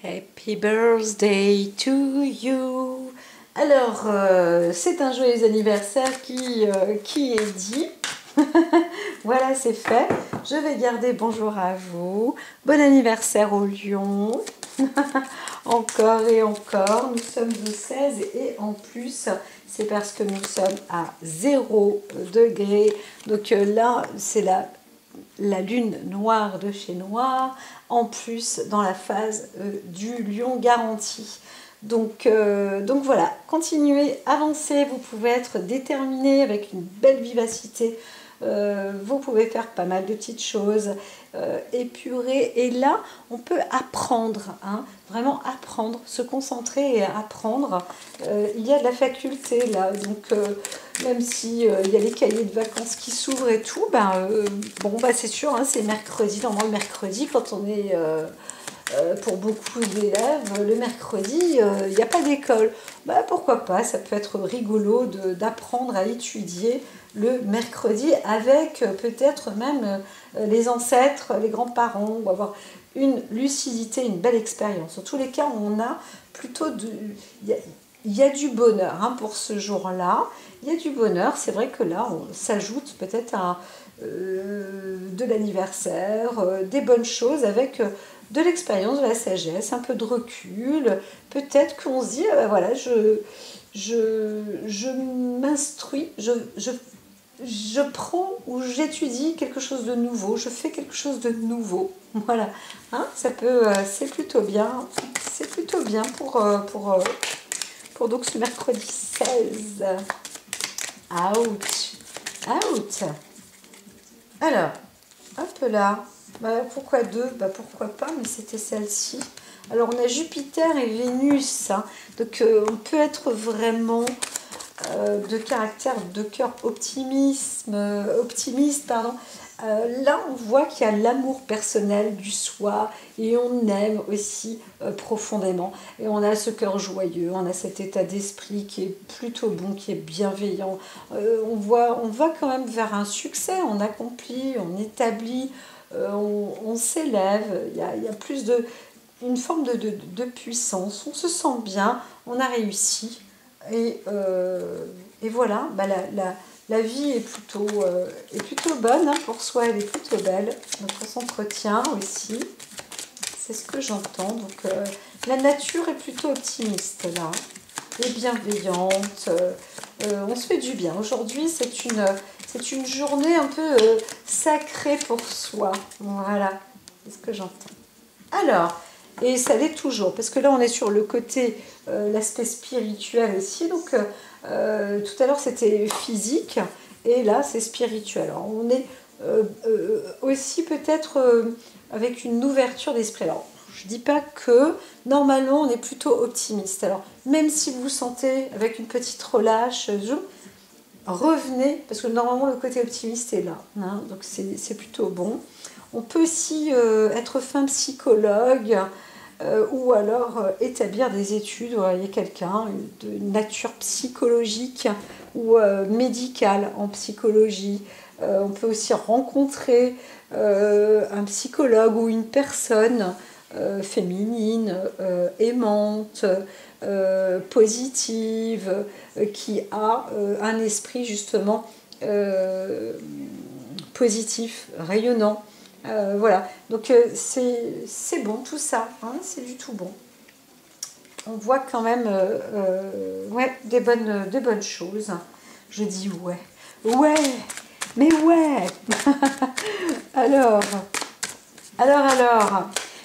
Happy birthday to you. Alors, c'est un joyeux anniversaire qui est dit. Voilà, c'est fait. Je vais garder bonjour à vous. Bon anniversaire au lion. Encore et encore. Nous sommes au 16 et en plus, c'est parce que nous sommes à 0 degré. Donc là, c'est la lune noire de chez Noir, en plus dans la phase du lion garanti. Donc voilà, continuez, avancez, vous pouvez être déterminé avec une belle vivacité, vous pouvez faire pas mal de petites choses, épurer, et là on peut apprendre, hein, vraiment apprendre, se concentrer et apprendre. Il y a de la faculté là, donc même si il y a les cahiers de vacances qui s'ouvrent et tout, c'est sûr, hein, c'est mercredi, normalement le mercredi quand on est pour beaucoup d'élèves, le mercredi, il n'y a pas d'école. Pourquoi pas, ça peut être rigolo d'apprendre à étudier le mercredi avec peut-être même les ancêtres, les grands-parents, ou avoir une lucidité, une belle expérience. En tous les cas, on a plutôt il y a du bonheur, hein, pour ce jour-là. Il y a du bonheur, c'est vrai que là, on s'ajoute peut-être de l'anniversaire, des bonnes choses avec de l'expérience, de la sagesse, un peu de recul. Peut-être qu'on se dit, voilà, je m'instruis, je prends ou j'étudie quelque chose de nouveau, je fais quelque chose de nouveau. Voilà, hein, ça peut, c'est plutôt bien pour donc ce mercredi 16. Out. Alors, hop là. Pourquoi deux? Pourquoi pas, mais c'était celle-ci. Alors, on a Jupiter et Vénus, hein. Donc, on peut être vraiment de caractère, de cœur optimiste, pardon. Là, on voit qu'il y a l'amour personnel du soi et on aime aussi profondément. Et on a ce cœur joyeux, on a cet état d'esprit qui est plutôt bon, qui est bienveillant. On va quand même vers un succès, on accomplit, on établit, on s'élève. Il y a plus une forme de puissance. On se sent bien, on a réussi. Et voilà, la vie est plutôt bonne, hein, pour soi, elle est plutôt belle. Donc on s'entretient aussi, c'est ce que j'entends. Donc la nature est plutôt optimiste là, et bienveillante. On se fait du bien. Aujourd'hui, c'est une journée un peu sacrée pour soi. Voilà, c'est ce que j'entends. Alors, et ça l'est toujours, parce que là on est sur le côté, l'aspect spirituel aussi, donc tout à l'heure c'était physique, et là c'est spirituel. Alors on est aussi peut-être avec une ouverture d'esprit. Alors je dis pas que, normalement on est plutôt optimiste. Alors même si vous vous sentez avec une petite relâche, revenez, parce que normalement le côté optimiste est là, hein, donc c'est plutôt bon. On peut aussi être fin psychologue, ou alors établir des études. Voilà, il y a quelqu'un de nature psychologique ou médicale en psychologie. On peut aussi rencontrer un psychologue ou une personne féminine, aimante, positive, qui a un esprit justement positif, rayonnant. Voilà, donc c'est bon tout ça, hein, c'est du tout bon. On voit quand même ouais, des bonnes choses. Je dis ouais, mais ouais. alors,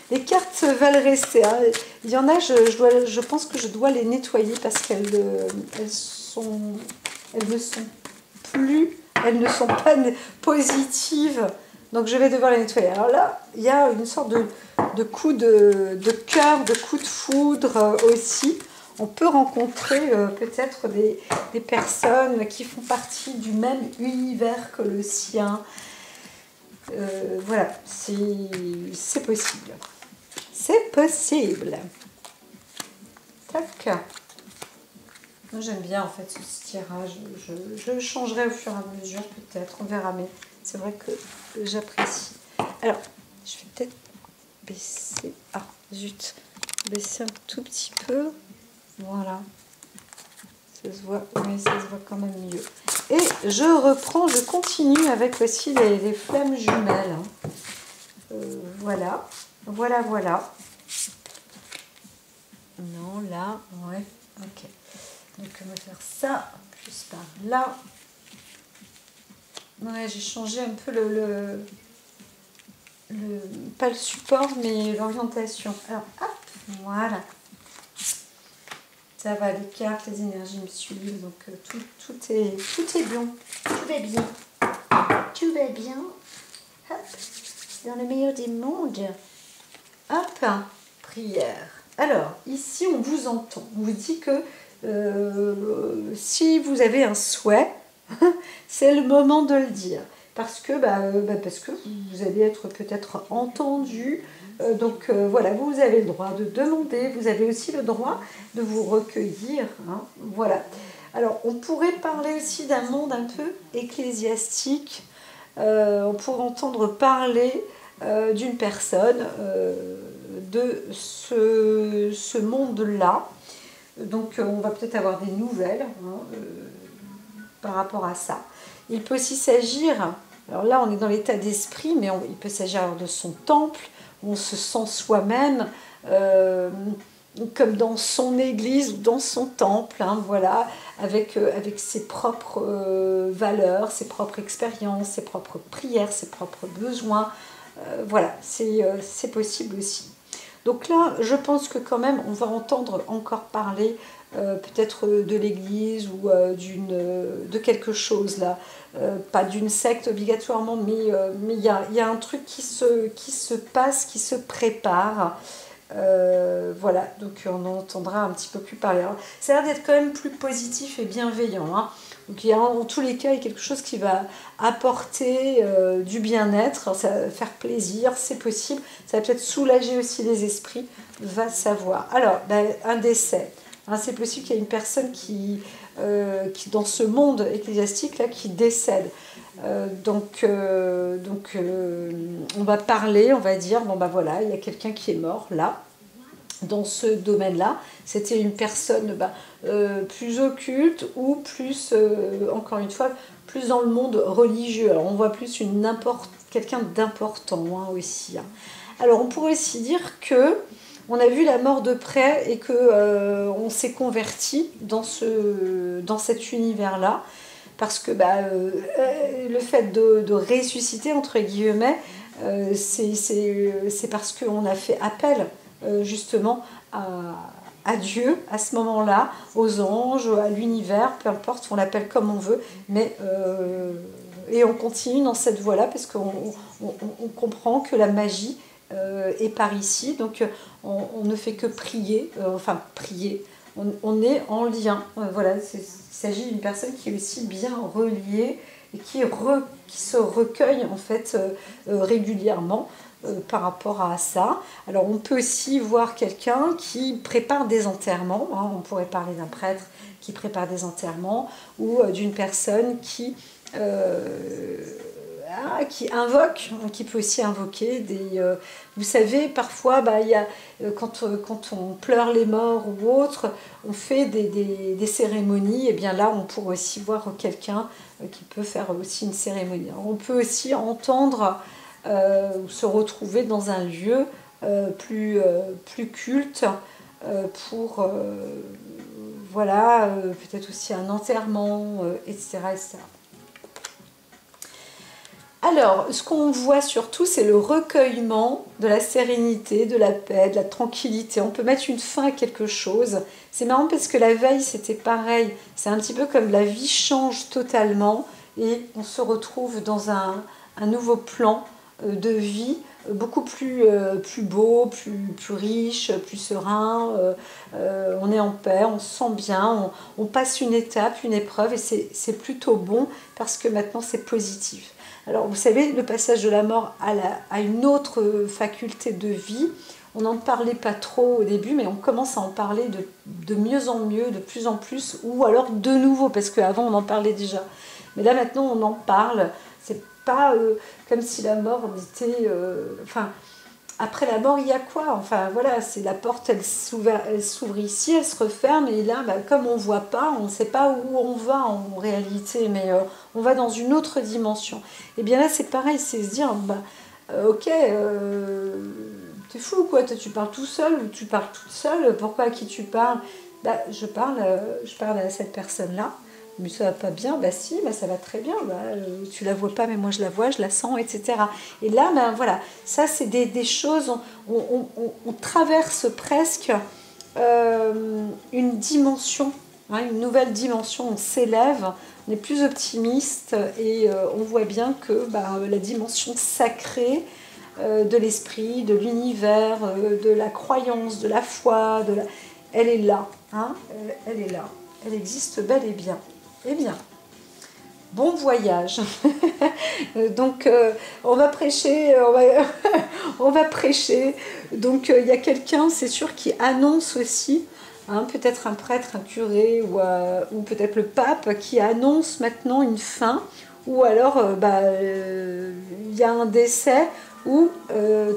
les cartes veulent rester, hein. Il y en a, je pense que je dois les nettoyer parce qu'elles ne sont pas positives. Donc je vais devoir les nettoyer. Alors là, il y a une sorte de coup de cœur, de coup de foudre aussi. On peut rencontrer peut-être des personnes qui font partie du même univers que le sien. Voilà, c'est possible. C'est possible. Tac. Moi j'aime bien en fait ce tirage. Je changerai au fur et à mesure peut-être, on verra, mais c'est vrai que j'apprécie. Alors, je vais peut-être baisser. Ah, zut. baisser un tout petit peu. Voilà. Ça se voit, oui, ça se voit quand même mieux. Et je reprends, je continue avec aussi les flammes jumelles. Voilà. Voilà, voilà. Non, là, ouais, ok. Donc on va faire ça, plus par là. Ouais, j'ai changé un peu pas le support, mais l'orientation. Alors, hop, voilà. Ça va, les cartes, les énergies me suivent, donc tout est bien. Tout va bien. Tout va bien. Hop, dans le meilleur des mondes. Hop, prière. Alors, ici, on vous entend. On vous dit que si vous avez un souhait, c'est le moment de le dire. Parce que vous allez être peut-être entendu. Voilà, vous avez le droit de demander. Vous avez aussi le droit de vous recueillir. Hein, voilà. Alors, on pourrait parler aussi d'un monde un peu ecclésiastique. On pourrait entendre parler d'une personne de ce monde-là. Donc on va peut-être avoir des nouvelles par rapport à ça. Il peut aussi s'agir, alors là on est dans l'état d'esprit, mais il peut s'agir de son temple, où on se sent soi-même comme dans son église ou dans son temple, hein, voilà, avec ses propres valeurs, ses propres expériences, ses propres prières, ses propres besoins. Voilà, c'est possible aussi. Donc là, je pense que quand même, on va entendre encore parler peut-être de l'église ou de quelque chose là. Pas d'une secte obligatoirement, mais il y a un truc qui se passe, qui se prépare. Voilà, donc on en entendra un petit peu plus parler. Alors, ça a l'air d'être quand même plus positif et bienveillant. Hein. Donc il y a, en tous les cas, il y a quelque chose qui va apporter du bien-être, ça va faire plaisir, c'est possible. Ça va peut-être soulager aussi les esprits, va savoir. Alors, un décès. Hein, c'est possible qu'il y ait une personne qui dans ce monde ecclésiastique là, qui décède. On va parler, on va dire, bon voilà, il y a quelqu'un qui est mort là, dans ce domaine-là. C'était une personne plus occulte ou plus, encore une fois, plus dans le monde religieux. Alors on voit plus quelqu'un d'important hein, aussi. Hein. Alors on pourrait aussi dire que on a vu la mort de près et que on s'est converti dans cet univers-là. Parce que le fait de ressusciter, entre guillemets, c'est parce qu'on a fait appel justement à Dieu à ce moment-là, aux anges, à l'univers, peu importe, on l'appelle comme on veut, et on continue dans cette voie-là parce qu'on comprend que la magie est par ici, donc on ne fait que prier, prier. On est en lien, voilà, il s'agit d'une personne qui est aussi bien reliée et qui se recueille en fait régulièrement par rapport à ça. Alors on peut aussi voir quelqu'un qui prépare des enterrements, hein, on pourrait parler d'un prêtre qui prépare des enterrements ou d'une personne qui invoque, qui peut aussi invoquer des... vous savez, parfois, y a, quand on pleure les morts ou autre, on fait des cérémonies, et bien là, on pourrait aussi voir quelqu'un qui peut faire aussi une cérémonie. Alors, on peut aussi entendre ou se retrouver dans un lieu plus culte pour... voilà, peut-être aussi un enterrement, etc., etc. Alors, ce qu'on voit surtout, c'est le recueillement de la sérénité, de la paix, de la tranquillité. On peut mettre une fin à quelque chose. C'est marrant parce que la veille, c'était pareil. C'est un petit peu comme la vie change totalement et on se retrouve dans un nouveau plan de vie beaucoup plus beau, plus riche, plus serein. On est en paix, on se sent bien, on passe une étape, une épreuve et c'est plutôt bon parce que maintenant c'est positif. Alors vous savez, le passage de la mort à une autre faculté de vie, on n'en parlait pas trop au début, mais on commence à en parler de mieux en mieux, de plus en plus, ou alors de nouveau, parce qu'avant on en parlait déjà. Mais là maintenant on en parle, c'est pas comme si la mort était... après la mort, il y a quoi? Enfin voilà, c'est la porte, elle s'ouvre ici, elle se referme, et là, bah, comme on ne voit pas, on ne sait pas où on va en réalité, mais on va dans une autre dimension. Et bien là, c'est pareil, c'est se dire, bah, ok, t'es fou quoi, toi, tu parles tout seul ou tu parles toute seule, pourquoi à qui tu parles? Bah, je parle à cette personne-là. Mais ça va pas bien, bah si, bah ça va très bien, bah, tu la vois pas, mais moi je la vois, je la sens, etc. Et là, ben voilà, ça c'est des choses, on traverse presque une dimension, hein, une nouvelle dimension, on s'élève, on est plus optimiste et on voit bien que bah, la dimension sacrée de l'esprit, de l'univers, de la croyance, de la foi, elle est là, hein, elle est là, elle existe bel et bien. Eh bien, bon voyage. Donc, on va prêcher, on va prêcher. Donc, il y a quelqu'un, c'est sûr, qui annonce aussi, hein, peut-être un prêtre, un curé, ou peut-être le pape, qui annonce maintenant une fin, ou alors, il y a un décès, ou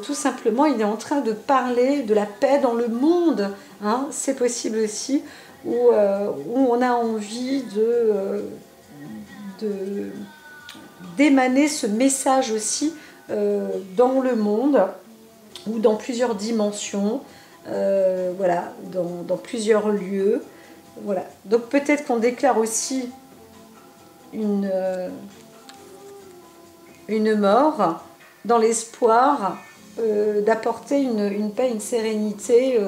tout simplement, il est en train de parler de la paix dans le monde. Hein, c'est possible aussi. Où on a envie d'émaner ce message aussi dans le monde ou dans plusieurs dimensions, voilà, dans plusieurs lieux. Voilà. Donc peut-être qu'on déclare aussi une mort dans l'espoir d'apporter une paix, une sérénité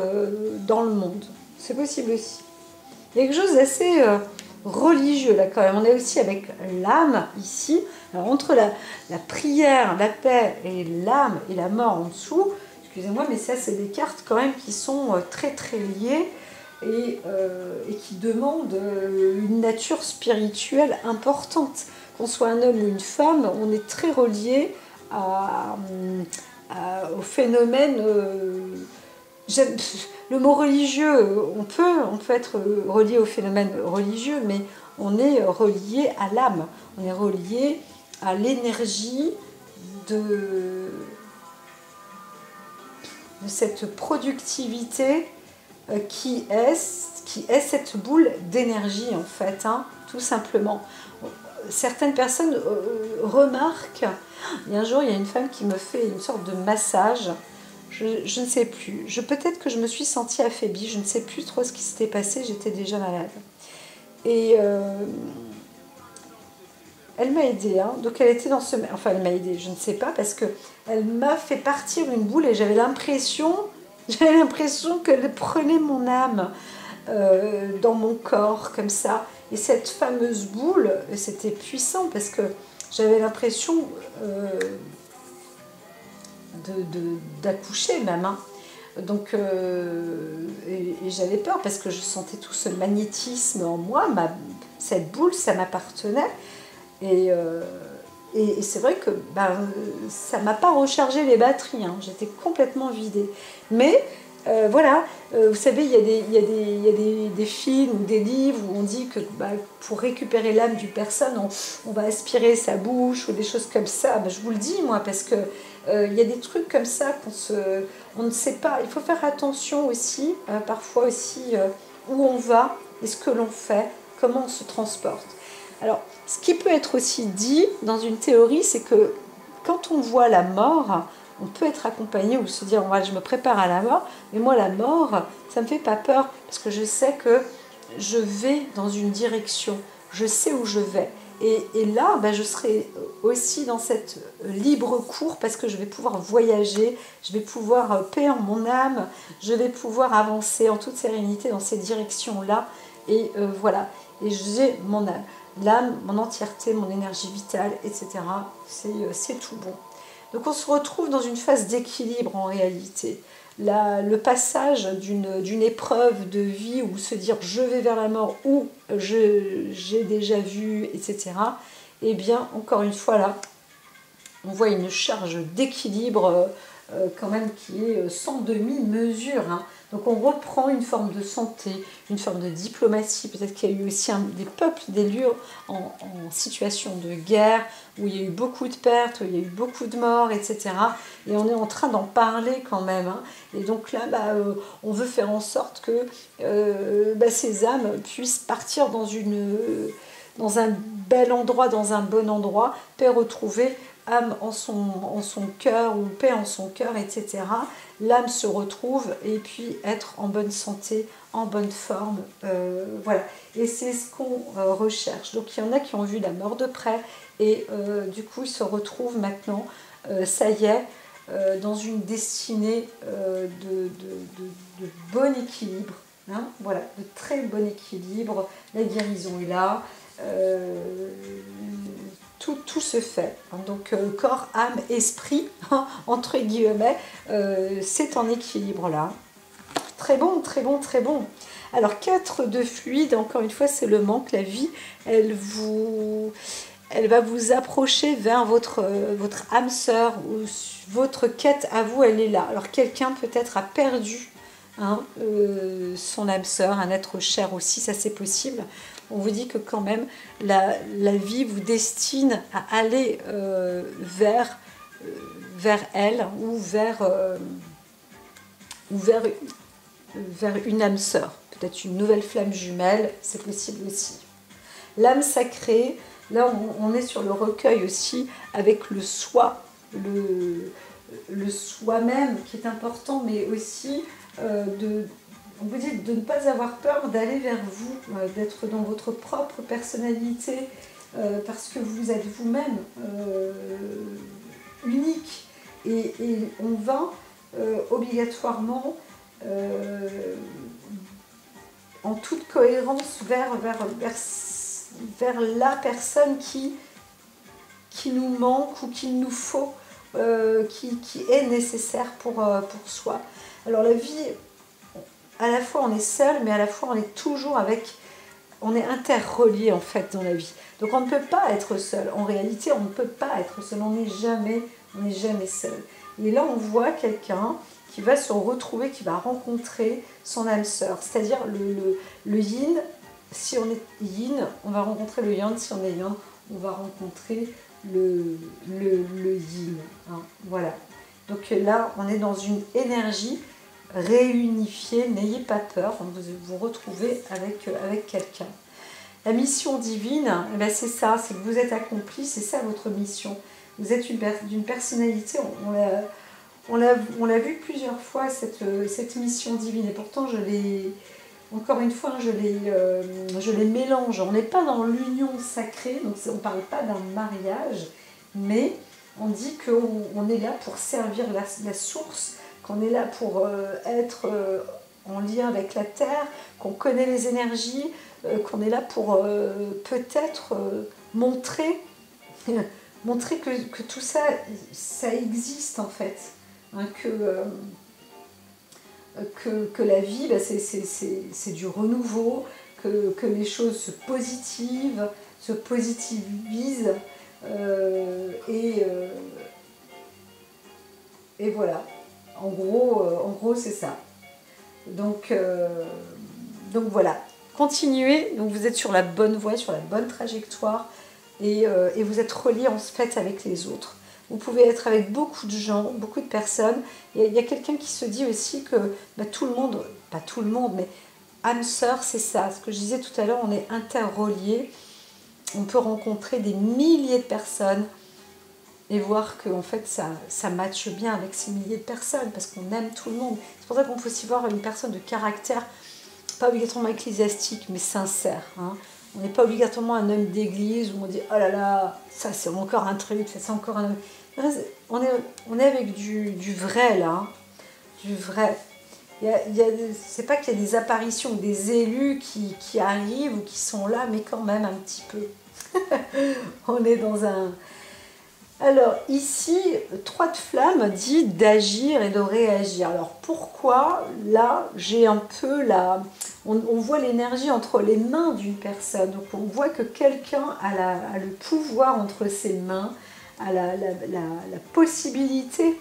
dans le monde. C'est possible aussi. Il y a quelque chose d'assez religieux là quand même. On est aussi avec l'âme ici. Alors entre la prière, la paix et l'âme et la mort en dessous, excusez-moi, mais ça c'est des cartes quand même qui sont très très liées et qui demandent une nature spirituelle importante. Qu'on soit un homme ou une femme, on est très relié au phénomène... le mot religieux, on peut être relié au phénomène religieux, mais on est relié à l'âme, on est relié à l'énergie de cette productivité qui est cette boule d'énergie en fait, hein, tout simplement. Certaines personnes remarquent, il y a un jour il y a une femme qui me fait une sorte de massage. Je ne sais plus. Peut-être que je me suis sentie affaiblie. Je ne sais plus trop ce qui s'était passé. J'étais déjà malade. Et elle m'a aidée. Hein. Donc elle était dans ce... Enfin, elle m'a aidée. Je ne sais pas parce que elle m'a fait partir une boule et j'avais l'impression qu'elle prenait mon âme dans mon corps comme ça. Et cette fameuse boule, c'était puissant parce que j'avais l'impression... d'accoucher même, hein. Donc et j'avais peur parce que je sentais tout ce magnétisme en moi, cette boule ça m'appartenait et c'est vrai que ça m'a pas rechargé les batteries, hein. J'étais complètement vidée, mais voilà, vous savez, il y a des films ou des livres où on dit que pour récupérer l'âme d'une personne, on va aspirer sa bouche ou des choses comme ça. Je vous le dis, moi, parce que il y a des trucs comme ça on ne sait pas. Il faut faire attention aussi, parfois aussi, où on va et ce que l'on fait, comment on se transporte. Alors, ce qui peut être aussi dit dans une théorie, c'est que quand on voit la mort, on peut être accompagné ou se dire je me prépare à la mort, mais moi la mort ça me fait pas peur parce que je sais que je vais dans une direction, je sais où je vais et là je serai aussi dans cette libre cours parce que je vais pouvoir voyager, je vais pouvoir paix en mon âme, je vais pouvoir avancer en toute sérénité dans ces directions là et voilà, et j'ai mon âme, l'âme, mon entièreté, mon énergie vitale, etc. C'est tout bon. Donc on se retrouve dans une phase d'équilibre en réalité. Le passage d'une épreuve de vie où se dire je vais vers la mort ou j'ai déjà vu, etc. Eh bien, encore une fois là, on voit une charge d'équilibre quand même qui est sans demi-mesure, hein. Donc on reprend une forme de santé, une forme de diplomatie. Peut-être qu'il y a eu aussi des peuples, des lieux en situation de guerre, où il y a eu beaucoup de pertes, où il y a eu beaucoup de morts, etc. Et on est en train d'en parler quand même, hein. Et donc là, on veut faire en sorte que ces âmes puissent partir dans un bel endroit, dans un bon endroit, paix retrouvée, âme en son cœur, ou paix en son cœur, etc. L'âme se retrouve et puis être en bonne santé, en bonne forme, voilà. Et c'est ce qu'on recherche. Donc il y en a qui ont vu la mort de près et du coup ils se retrouvent maintenant, ça y est, dans une destinée de bon équilibre, hein, voilà, de très bon équilibre. La guérison est là. Tout se fait. Donc corps, âme, esprit, entre guillemets, c'est en équilibre là. Très bon, très bon, très bon. Alors 4 de fluide, encore une fois, c'est le manque. La vie, elle va vous approcher vers votre âme sœur, ou votre quête à vous, elle est là. Alors quelqu'un peut-être a perdu, hein, son âme sœur, un être cher aussi, ça c'est possible. On vous dit que quand même la vie vous destine à aller vers elle, ou vers une âme sœur, peut-être une nouvelle flamme jumelle, c'est possible aussi. L'âme sacrée, là on est sur le recueil aussi, avec le soi, le soi-même qui est important, mais aussi on vous dit de ne pas avoir peur d'aller vers vous, d'être dans votre propre personnalité, parce que vous êtes vous-même unique. Et on va obligatoirement en toute cohérence vers la personne qui nous manque ou qu'il nous faut, qui est nécessaire pour soi. Alors la vie, à la fois on est seul, mais à la fois on est toujours on est interrelié en fait dans la vie. Donc on ne peut pas être seul. En réalité, on ne peut pas être seul. On n'est jamais seul. Et là, on voit quelqu'un qui va se retrouver, qui va rencontrer son âme sœur. C'est-à-dire le yin. Si on est yin, on va rencontrer le yang. Si on est yang, on va rencontrer le yin. Hein, voilà. Donc là, on est dans une énergie réunifiée. N'ayez pas peur. Vous vous retrouvez avec quelqu'un. La mission divine, eh ben c'est ça, c'est que vous êtes accompli, c'est ça votre mission. Vous êtes d'une personnalité, on l'a vu plusieurs fois, cette mission divine, et pourtant encore une fois, je les mélange. On n'est pas dans l'union sacrée, donc on ne parle pas d'un mariage, mais on dit qu'on est là pour servir la source, qu'on est là pour être en lien avec la terre, qu'on connaît les énergies, qu'on est là pour peut-être montrer que tout ça, ça existe en fait. Hein, que la vie, bah, c'est du renouveau, que les choses se positivisent, et voilà. En gros c'est ça. Donc voilà. Continuez, donc vous êtes sur la bonne voie, sur la bonne trajectoire, et vous êtes reliés en fait avec les autres. Vous pouvez être avec beaucoup de gens, beaucoup de personnes. Il y a quelqu'un qui se dit aussi que tout le monde, pas tout le monde, mais âme sœur, c'est ça. Ce que je disais tout à l'heure, on est interreliés. On peut rencontrer des milliers de personnes et voir que en fait, ça matche bien avec ces milliers de personnes, parce qu'on aime tout le monde. C'est pour ça qu'on peut aussi voir une personne de caractère, pas obligatoirement ecclésiastique, mais sincère. Hein. On n'est pas obligatoirement un homme d'église où on dit « Oh là là, ça c'est encore un truc, ça c'est encore un... » On est avec du vrai là, hein, du vrai. C'est pas qu'il y a des apparitions ou des élus qui arrivent ou qui sont là, mais quand même un petit peu. On est dans un... Alors ici, 3 de flamme dit d'agir et de réagir. Alors pourquoi là j'ai un peu on voit l'énergie entre les mains d'une personne. Donc on voit que quelqu'un a le pouvoir entre ses mains, a la possibilité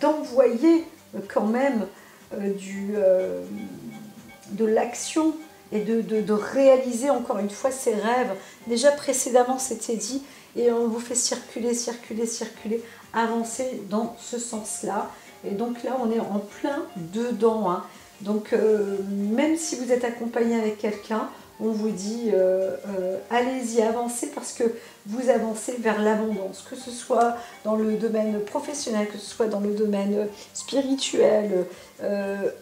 d'envoyer quand même de l'action et de réaliser encore une fois ses rêves. Déjà précédemment, c'était dit, et on vous fait circuler, circuler, circuler, avancer dans ce sens-là. Et donc là, on est en plein dedans, hein. Donc, même si vous êtes accompagné avec quelqu'un, on vous dit allez-y, avancez parce que vous avancez vers l'abondance, que ce soit dans le domaine professionnel, que ce soit dans le domaine spirituel,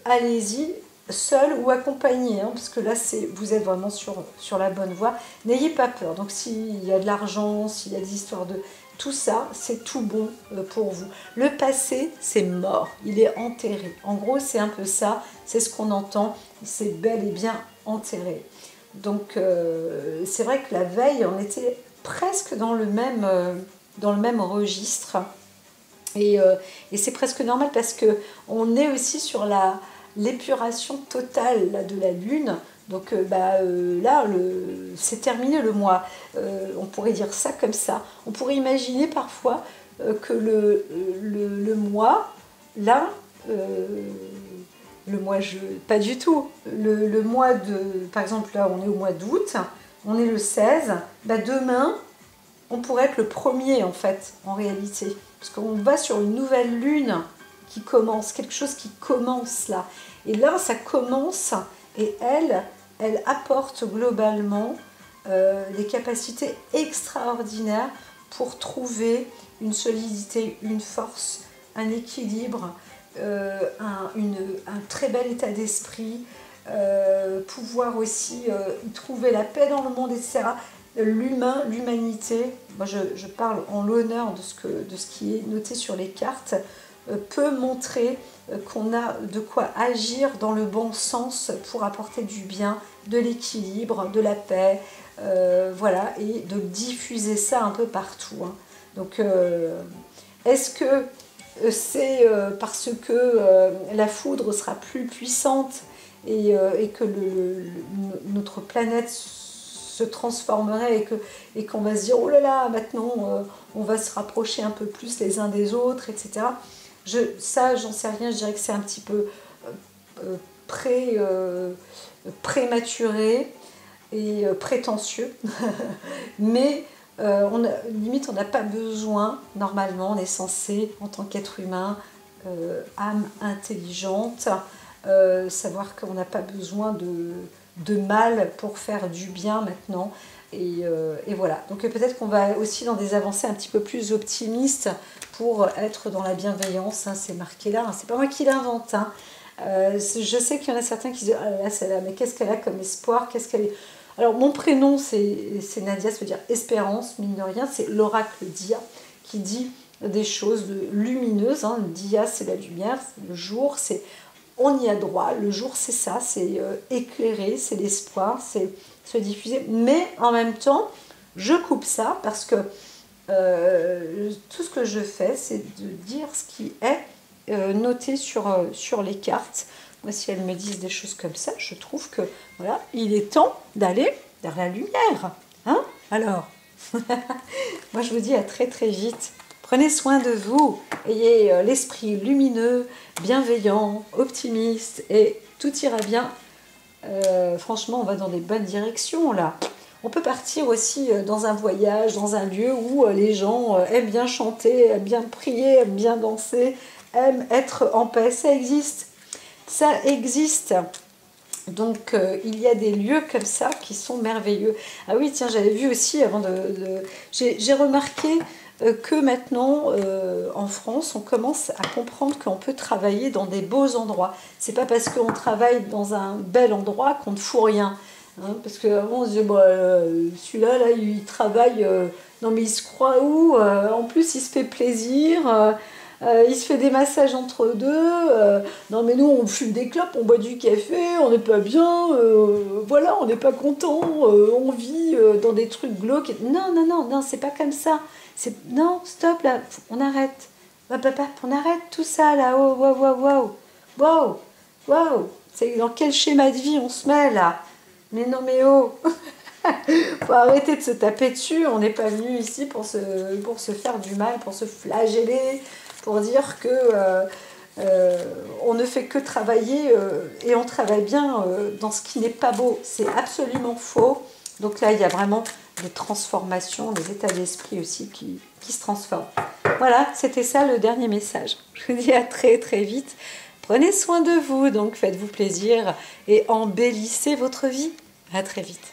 allez-y, seul ou accompagné, hein, parce que là, vous êtes vraiment sur la bonne voie. N'ayez pas peur. Donc, s'il y a de l'argent, s'il y a des histoires de... Tout ça, c'est tout bon pour vous. Le passé, c'est mort, il est enterré. En gros, c'est un peu ça, c'est ce qu'on entend, c'est bel et bien enterré. Donc, c'est vrai que la veille, on était presque dans le même registre. Et c'est presque normal parce qu'on est aussi sur l'épuration totale là, de la Lune. Donc là, c'est terminé le mois. On pourrait dire ça comme ça. On pourrait imaginer parfois que le mois, là, le mois, pas du tout. Le mois par exemple, là, on est au mois d'août, on est le 16. Demain, on pourrait être le 1er, en fait, en réalité. Parce qu'on va sur une nouvelle lune qui commence, quelque chose qui commence là. Et là, ça commence, et elle apporte globalement des capacités extraordinaires pour trouver une solidité, une force, un équilibre, un très bel état d'esprit, pouvoir aussi trouver la paix dans le monde, etc. L'humanité, moi je parle en l'honneur de ce qui est noté sur les cartes, peut montrer qu'on a de quoi agir dans le bon sens pour apporter du bien, de l'équilibre, de la paix, voilà, et de diffuser ça un peu partout, hein. Donc, est-ce que c'est parce que la foudre sera plus puissante et que notre planète se transformerait et qu'on va se dire oh là là, maintenant on va se rapprocher un peu plus les uns des autres, etc. Ça, j'en sais rien, je dirais que c'est un petit peu prématuré et prétentieux, mais limite on n'a pas besoin, normalement on est censé, en tant qu'être humain, âme intelligente, savoir qu'on n'a pas besoin de mal pour faire du bien maintenant. Et voilà, donc peut-être qu'on va aussi dans des avancées un petit peu plus optimistes pour être dans la bienveillance, hein, c'est marqué là, hein, c'est pas moi qui l'invente, hein. Je sais qu'il y en a certains qui disent ah là là, celle-là, mais qu'est-ce qu'elle a comme espoir, qu'est-ce qu'elle est... Alors mon prénom c'est Nadia, ça veut dire espérance, mine de rien, c'est l'oracle Dia qui dit des choses lumineuses, hein. Dia c'est la lumière, le jour, c'est on y a droit, le jour c'est ça, c'est éclairer, c'est l'espoir, c'est se diffuser, mais en même temps je coupe ça parce que tout ce que je fais c'est de dire ce qui est noté sur les cartes. Moi si elles me disent des choses comme ça, je trouve que voilà, il est temps d'aller vers la lumière, hein. Alors moi je vous dis à très très vite. Prenez soin de vous, ayez l'esprit lumineux, bienveillant, optimiste et tout ira bien. Franchement, on va dans des bonnes directions là. On peut partir aussi dans un voyage, dans un lieu où les gens aiment bien chanter, aiment bien prier, aiment bien danser, aiment être en paix. Ça existe. Ça existe. Donc il y a des lieux comme ça qui sont merveilleux. Ah oui, tiens, j'avais vu aussi avant j'ai remarqué que maintenant, en France, on commence à comprendre qu'on peut travailler dans des beaux endroits. C'est pas parce qu'on travaille dans un bel endroit qu'on ne fout rien. Hein, parce qu'avant, on se disait, bah, celui-là, là, il travaille, non mais il se croit où en plus, il se fait plaisir, il se fait des massages entre deux, non mais nous, on fume des clopes, on boit du café, on n'est pas bien, voilà, on n'est pas content, on vit dans des trucs glauques. Non, non, non, non, c'est pas comme ça. Non, stop là, on arrête. On arrête tout ça là. Oh, wow, wow, wow. Wow, wow. C'est dans quel schéma de vie on se met là? Mais non, mais oh. Faut arrêter de se taper dessus. On n'est pas venu ici pour se faire du mal, pour se flageller, pour dire que on ne fait que travailler et on travaille bien dans ce qui n'est pas beau. C'est absolument faux. Donc là, il y a vraiment des transformations, des états d'esprit aussi qui se transforment. Voilà, c'était ça le dernier message. Je vous dis à très très vite. Prenez soin de vous, donc faites-vous plaisir et embellissez votre vie. À très vite.